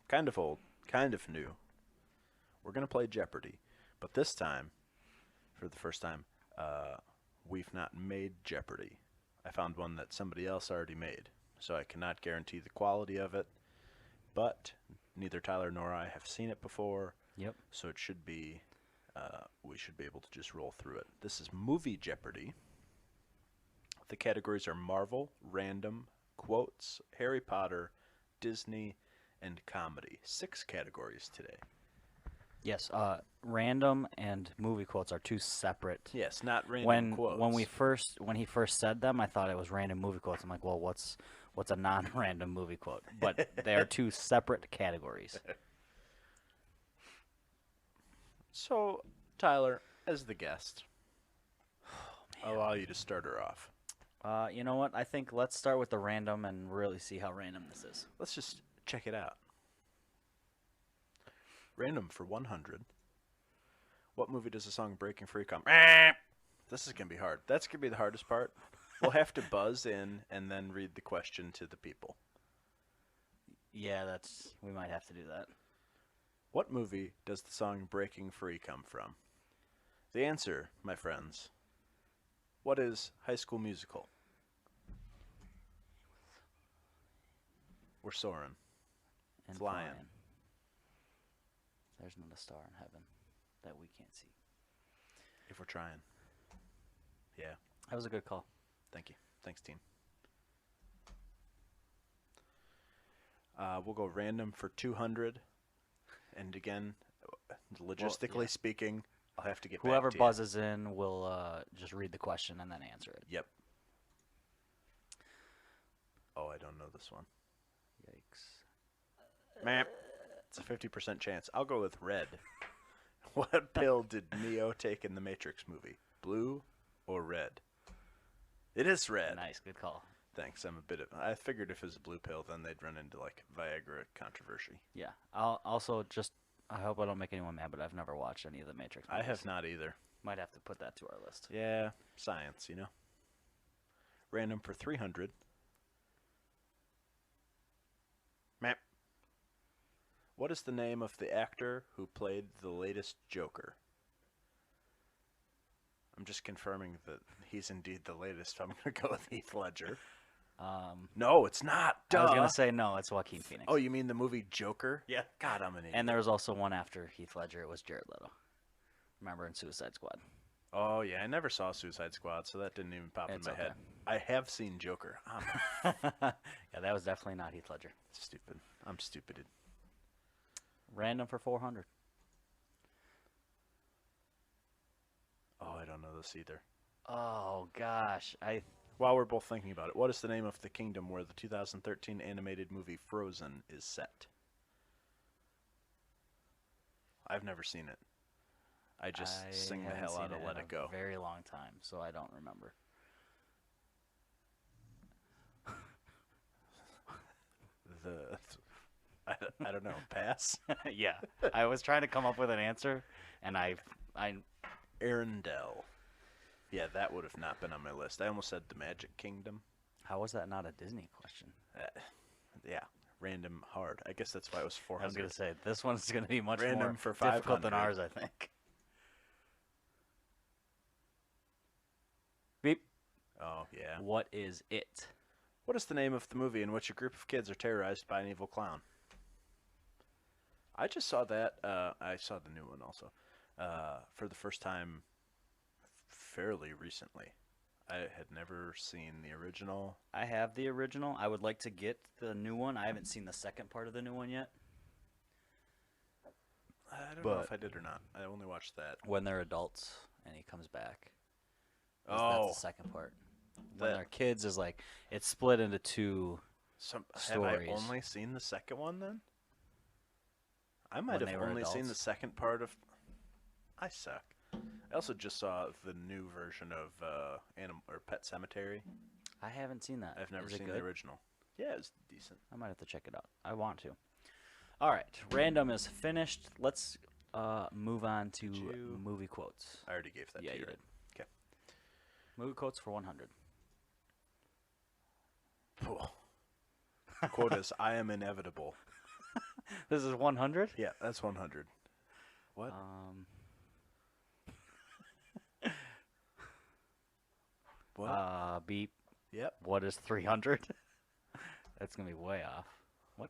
Kind of old, kind of new. We're going to play Jeopardy. But this time, for the first time, we've not made Jeopardy. I found one that somebody else already made. So I cannot guarantee the quality of it. But neither Tyler nor I have seen it before. Yep. So it should be, we should be able to just roll through it. This is Movie Jeopardy. The categories are Marvel, Random, Quotes, Harry Potter, Disney, and Comedy. 6 categories today. Yes. Random and movie quotes are two separate. Yes, not random quotes. When he first said them, I thought it was random movie quotes. I'm like, well, what's a non-random movie quote? But they are two separate categories. So, Tyler, as the guest, I'll allow you to start her off. You know what? I think let's start with the random and really see how random this is. Let's just check it out. Random for 100. What movie does the song Breaking Free come? This is going to be hard. That's going to be the hardest part. We'll have to buzz in and then read the question to the people. Yeah, we might have to do that. What movie does the song Breaking Free come from? The answer, my friends. What is High School Musical? We're soaring. And Flying. There's not a star in heaven that we can't see. If we're trying. Yeah. That was a good call. Thank you. Thanks, team. We'll go random for 200. And again, logistically speaking, I'll have to get whoever back to buzzes in will just read the question and then answer it. Yep. Oh, I don't know this one. Yikes. Meh. It's a 50% chance. I'll go with red. What pill did Neo take in the Matrix movie? Blue or red? It is red. Nice, good call. Thanks. I figured if it was a blue pill, then they'd run into like Viagra controversy. Yeah. I'll also I hope I don't make anyone mad, but I've never watched any of the Matrix movies. I have not either. Might have to put that to our list. Yeah, science, you know. Random for 300. Map. What is the name of the actor who played the latest Joker? I'm just confirming that he's indeed the latest. I'm going to go with Heath Ledger. No, it's not. Duh. I was going to say no, it's Joaquin Phoenix. Oh, you mean the movie Joker? Yeah. God, I'm an idiot. And there was also one after Heath Ledger. It was Jared Leto. Remember in Suicide Squad? Oh, yeah. I never saw Suicide Squad, so that didn't even pop in my head. I have seen Joker. Yeah, that was definitely not Heath Ledger. Stupid. I'm stupid. Random for 400. Oh, I don't know this either. Oh, gosh. While we're both thinking about it, what is the name of the kingdom where the 2013 animated movie Frozen is set? I've never seen it. I just sing the hell out of Let It Go. A very long time, so I don't remember. I don't know. Pass? Yeah. I was trying to come up with an answer, and I Arendelle. Yeah, that would have not been on my list. I almost said the Magic Kingdom. How was that not a Disney question? Yeah, random hard. I guess that's why it was 400. I was going to say, this one's going to be much Random more for difficult than 500. ours, I think. Beep. Oh, yeah. What is it? What is the name of the movie in which a group of kids are terrorized by an evil clown? I just saw that. I saw the new one also for the first time fairly recently. I had never seen the original. I have the original. I would like to get the new one. I haven't seen the second part of the new one yet. I don't know But if I did or not. I only watched that. when they're adults and he comes back. That's Oh, the second part. When that they're kids is like it's split into two have I stories. only seen the second one then? I When might they have were only seen the adults. second part of. I suck. I also just saw the new version of Animal or Pet Cemetery. I haven't seen that. I've never Is it seen good? the original. Yeah, it's decent. I might have to check it out. I want to. All right, random is finished. Let's move on to Did you- movie quotes. I already gave that Yeah, to you you. did. Okay. Movie quotes for 100. The quote is, "I am inevitable." This is 100. Yeah, that's 100. What? What? Beep. Yep. What is 300? That's gonna be way off. What?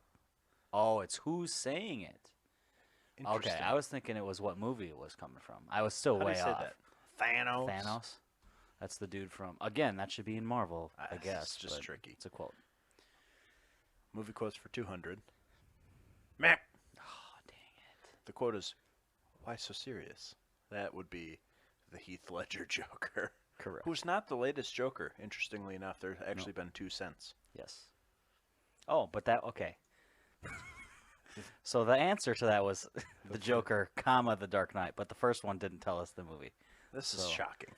Oh, it's who's saying it. Okay, Interesting. I was thinking it was what movie it was coming from. I was still How do way you say off. that? Thanos. Thanos. That's the dude from. Again, that should be in Marvel, I It's guess. just but tricky. It's a quote. Movie quotes for 200. Meh. Oh, dang it. The quote is, "Why so serious?" That would be the Heath Ledger Joker. Correct. Who's not the latest Joker, interestingly enough. There's actually been 2 since. Yes. Oh, but that okay. So the answer to that was the Joker, comma the Dark Knight, but the first one didn't tell us the movie. This is So- shocking.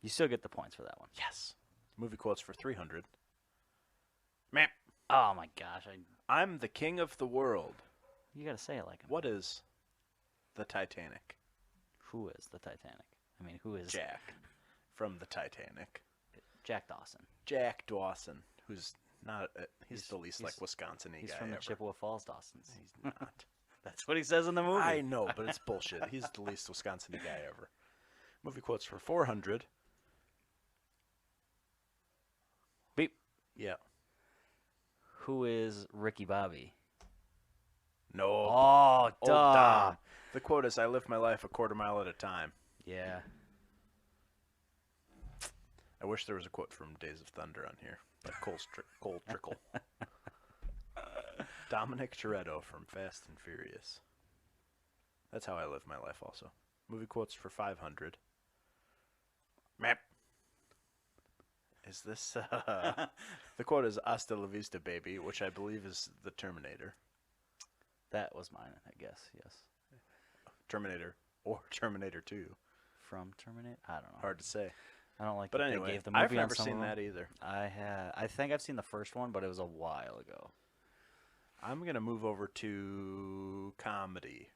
You still get the points for that one. Yes. Movie quotes for 300. Meh. Oh my gosh! I'm the king of the world. You gotta say it like him. What is the Titanic? Who is the Titanic? I mean, who is Jack from the Titanic. Jack Dawson? Jack Dawson, who's not. He's the least he's- like Wisconsin-y He's guy from the ever. Chippewa Falls Dawsons. He's not. That's what he says in the movie. I know, but it's bullshit. He's the least Wisconsin-y guy ever. Movie quotes for 400. Beep. Yeah. Who is Ricky Bobby? No. Oh, Old duh. Don. The quote is, "I live my life a quarter mile at a time." Yeah. I wish there was a quote from Days of Thunder on here. Like Cole Trickle. Dominic Toretto from Fast and Furious. That's how I live my life also. Movie quotes for 500. Map. Is this... the quote is, "Hasta la vista, baby," which I believe is the Terminator. That was mine, I guess. Yes. Terminator or Terminator 2. From Terminator. I don't know. Hard to say. I don't like. But that anyway, they gave the movie I've on never some seen of them. that either. I think I've seen the first one, but it was a while ago. I'm going to move over to comedy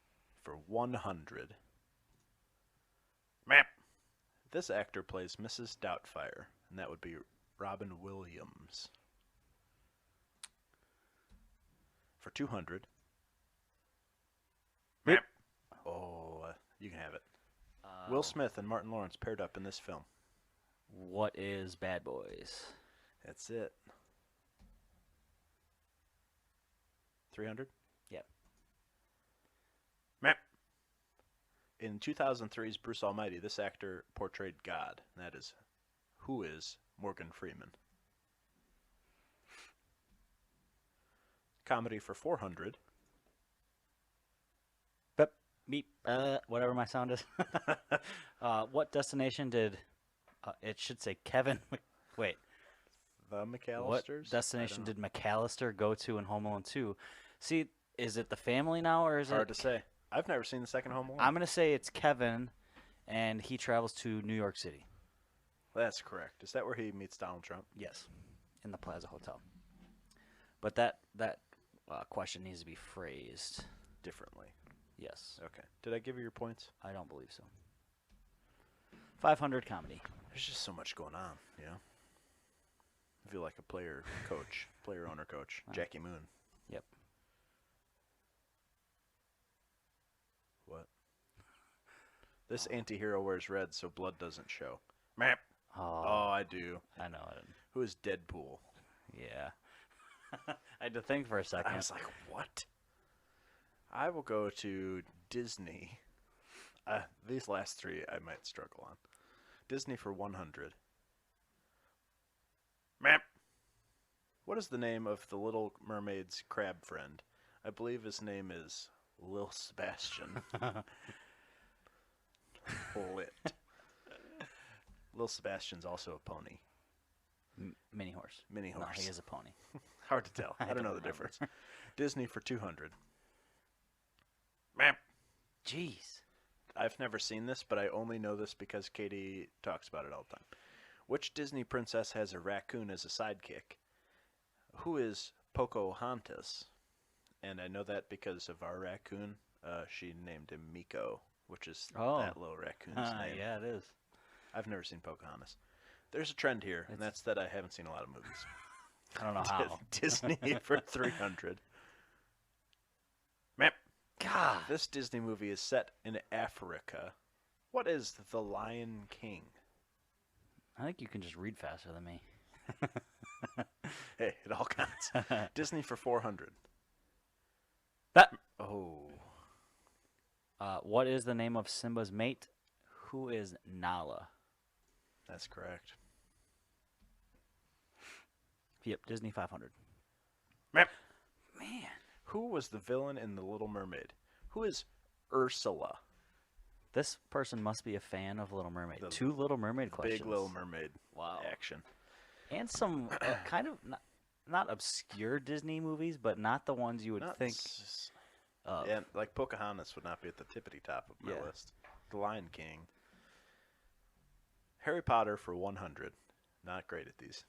for 100. Map. This actor plays Mrs. Doubtfire, and that would be Robin Williams. For 200. Map. Oh, you can have it. Will Smith and Martin Lawrence paired up in this film. What is Bad Boys? That's it. 300? Yep. Map. In 2003's Bruce Almighty, this actor portrayed God. And that is, who is Morgan Freeman? Comedy for 400. Beep, beep, whatever my sound is. What destination did? It should say Kevin. Wait, The McAllisters? what destination did McAllister go to in Home Alone 2? See, is it the family now, or is Hard it? to say. I've never seen the second Home Alone. I'm gonna say it's Kevin, and he travels to New York City. That's correct. Is that where he meets Donald Trump? Yes, in the Plaza Hotel. But that question needs to be phrased. Differently. Yes, Okay. Did I give you your points? I don't believe so. 500 comedy. There's just so much going on, you know? I feel like a player owner coach, Wow. Jackie Moon. Yep. What? This anti-hero wears red so blood doesn't show. Map. Oh, I do. I know it. Who is Deadpool? Yeah. I had to think for a second. I was like, what? I will go to Disney. These last three I might struggle on. Disney for 100. Map. What is the name of the Little Mermaid's crab friend? I believe his name is Lil Sebastian. Lit. Lil Sebastian's also a pony. Mini horse. Mini No, horse. he is a pony. Hard to tell. I don't know the remember. difference. Disney for 200. Meh. Jeez. I've never seen this, but I only know this because Katie talks about it all the time. Which Disney princess has a raccoon as a sidekick? Who is Pocahontas? And I know that because of our raccoon. She named him Miko, which is that little raccoon's name. Yeah, it is. I've never seen Pocahontas. There's a trend here, and that's that I haven't seen a lot of movies. I don't know how. Disney for 300. Meh. God. This Disney movie is set in Africa. What is The Lion King? I think you can just read faster than me. Hey, it all counts. Disney for 400. That. Oh. What is the name of Simba's mate? Who is Nala? That's correct. Yep, Disney 500. Meh. Man. Who was the villain in The Little Mermaid? Who is Ursula? This person must be a fan of Little Mermaid. The 2 Little Mermaid questions. Big Little Mermaid Wow. action. And some kind of not obscure Disney movies, but not the ones you would Not think. yeah, like Pocahontas would not be at the tippity top of my list. The Lion King. Harry Potter for 100. Not great at these.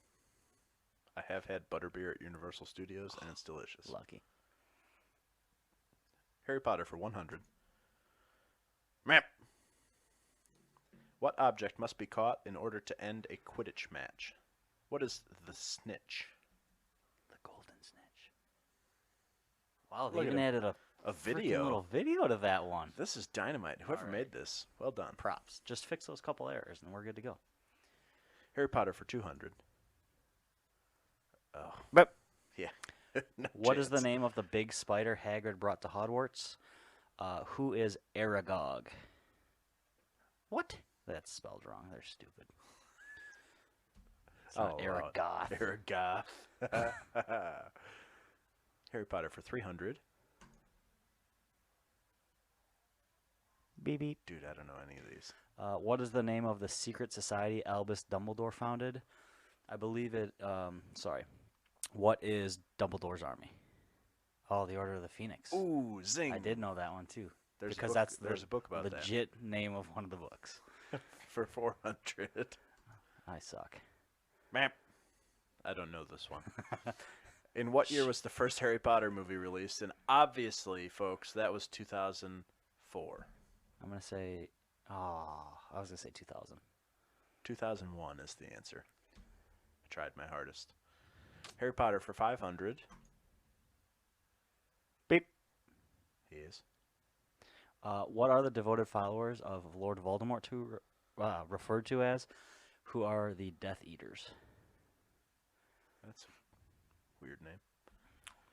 I have had butterbeer at Universal Studios, and it's delicious. Lucky. Harry Potter for 100. Map. What object must be caught in order to end a Quidditch match? What is the snitch? The golden snitch. Wow, they Look even at added a video. freaking little video to that one. This is dynamite. Whoever All right. made this, well done. Props. Just fix those couple errors, and we're good to go. Harry Potter for 200. Oh, But yeah. No what is the chance. name of the big spider Hagrid brought to Hogwarts? Who is Aragog? What? That's spelled wrong. They're stupid. It's not Aragoth. Aragoth. Harry Potter for 300. Beep beep. Dude, I don't know any of these. What is the name of the secret society Albus Dumbledore founded? I believe it. Sorry. What is Dumbledore's army? Oh, the Order of the Phoenix. Ooh, zing. I did know that one too. There's because a book, that's there's a book about that. legit name of one of the books. For 400. I suck. Map. I don't know this one. In what year was the first Harry Potter movie released? And obviously, folks, that was 2004. I'm gonna say. Oh, I was gonna say 2000. 2001 is the answer. I tried my hardest. Harry Potter for 500. Beep. He is. What are the devoted followers of Lord Voldemort referred to as? Who are the Death Eaters? That's a weird name.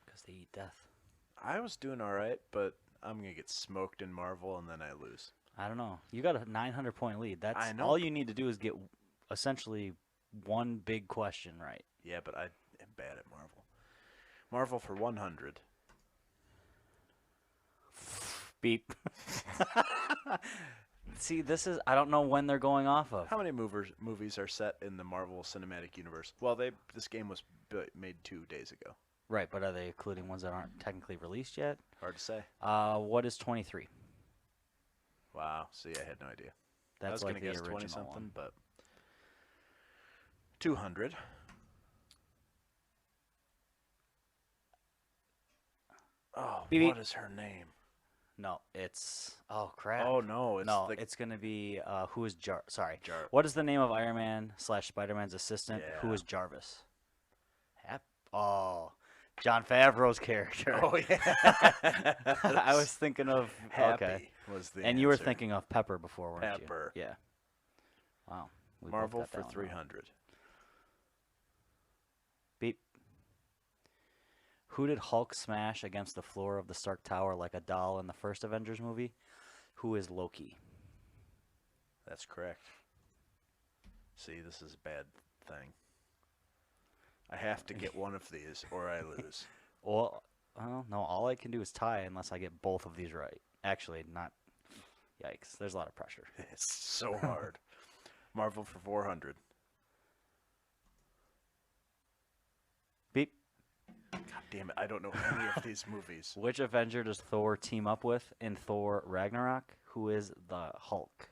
Because they eat death. I was doing all right, but I'm going to get smoked in Marvel, and then I lose. I don't know. You got a 900-point lead. That's I know. all you need to do is get essentially one big question right. Yeah, but I am bad at Marvel. Marvel for 100. Beep. See, I don't know when they're going off of. How many movies are set in the Marvel Cinematic Universe? Well, this game was made 2 days ago. Right, but are they including ones that aren't technically released yet? Hard to say. What is 23? Wow. See, I had no idea. I That's was like going to the guess original 20-something, one. but 200. Oh, Beep, beep. what is her name? No, it's crap. Oh no, It's gonna be who is Sorry, Jar. what is the name of Iron Man / Spider-Man's assistant? Yeah. Who is Jarvis? John Favreau's character. Oh yeah. I was thinking of Happy okay, was the and you were answer. thinking of Pepper before, weren't Pepper. you? Yeah. Wow. We both Marvel got for that one wrong. 300. Beep. Who did Hulk smash against the floor of the Stark Tower like a doll in the first Avengers movie? Who is Loki? That's correct. See, this is a bad thing. I have to get one of these or I lose. Well, no, all I can do is tie unless I get both of these right. Actually, not. Yikes! There's a lot of pressure. It's so hard. Marvel for 400. Beep. God damn it! I don't know any of these movies. Which Avenger does Thor team up with in Thor Ragnarok? Who is the Hulk?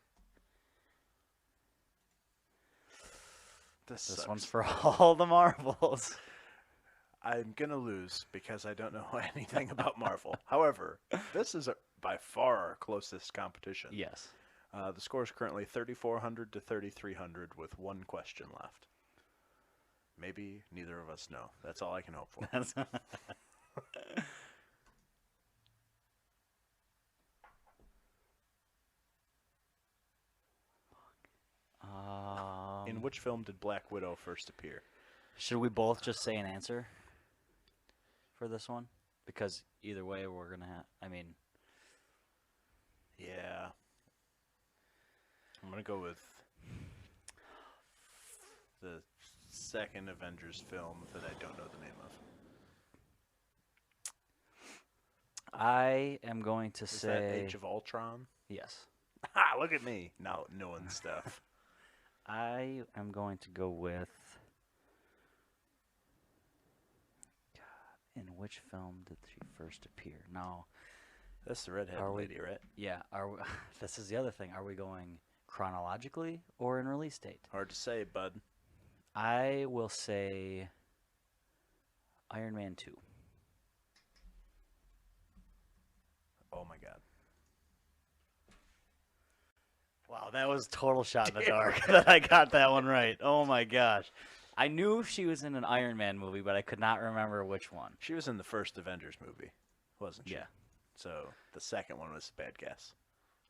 This This one's for all the Marvels. I'm gonna lose because I don't know anything about Marvel. However, this is by far our closest competition. Yes. The score is currently 3,400 to 3,300 with one question left. Maybe neither of us know. That's all I can hope for. In which film did Black Widow first appear? Should we both just say an answer for this one? Because either way, we're going to have... I mean... Yeah. I'm going to go with the second Avengers film that I don't know the name of. I am going to Is say... that Age of Ultron? Yes. Ha! Look at me. Now knowing stuff. I am going to go with... God, in which film did she first appear? No. That's the redhead lady, right? Yeah. This is the other thing. Are we going chronologically or in release date? Hard to say, bud. I will say Iron Man 2. Oh my god. Wow, that was total shot in the dark that I got that one right. Oh my gosh. I knew she was in an Iron Man movie, but I could not remember which one. She was in the first Avengers movie, wasn't she? Yeah. So the second one was a bad guess.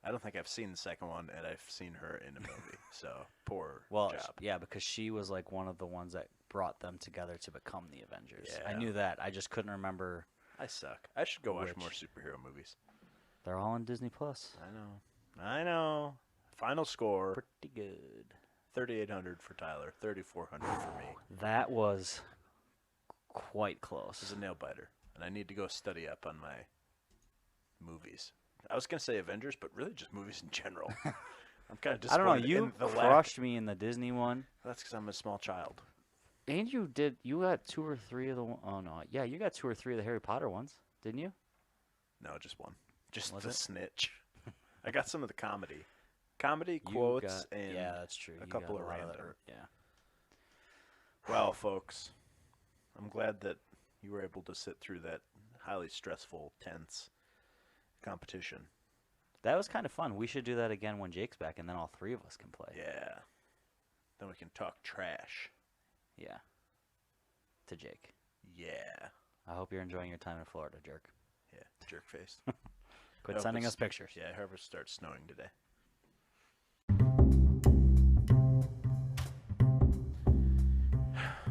I don't think I've seen the second one, and I've seen her in a movie. So poor job. Yeah, because she was like one of the ones that brought them together to become the Avengers. Yeah. I knew that. I just couldn't remember. I suck. I should go watch Which? more superhero movies. They're all on Disney Plus. I know. Final score, Pretty good. 3,800 for Tyler, 3,400 for me. That was quite close. This is a nail biter, and I need to go study up on my movies. I was going to say Avengers, but really just movies in general. I'm kind of I don't know. disappointed You in the crushed me in the Disney one. That's because I'm a small child. And you did. You got 2 or 3 of the. Oh no. Yeah, you got 2 or 3 of the Harry Potter ones, didn't you? No, just one. Just Was the it? snitch. I got some of the comedy You quotes, got- and yeah, that's true. a You couple got of lot random. Yeah. Well, folks, I'm glad that you were able to sit through that highly stressful, tense competition. That was kind of fun. We should do that again when Jake's back, and then all 3 of us can play. Yeah. Then we can talk trash. Yeah. To Jake. Yeah. I hope you're enjoying your time in Florida, jerk. Yeah. Jerk face. Quit hope sending it's- us pictures. Yeah, I hope it starts snowing today.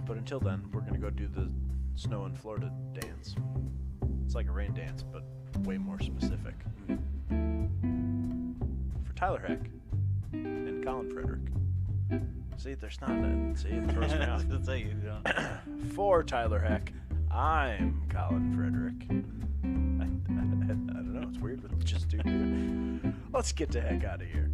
But until then, we're going to go do the snow in Florida dance. It's like a rain dance, but way more specific. For Tyler Heck and Colin Frederick. See, there's not a... See, it throws me off. That's how you don't. For Tyler Heck, I'm Colin Frederick. I don't know, it's weird, but let's just do it. Let's get the heck out of here.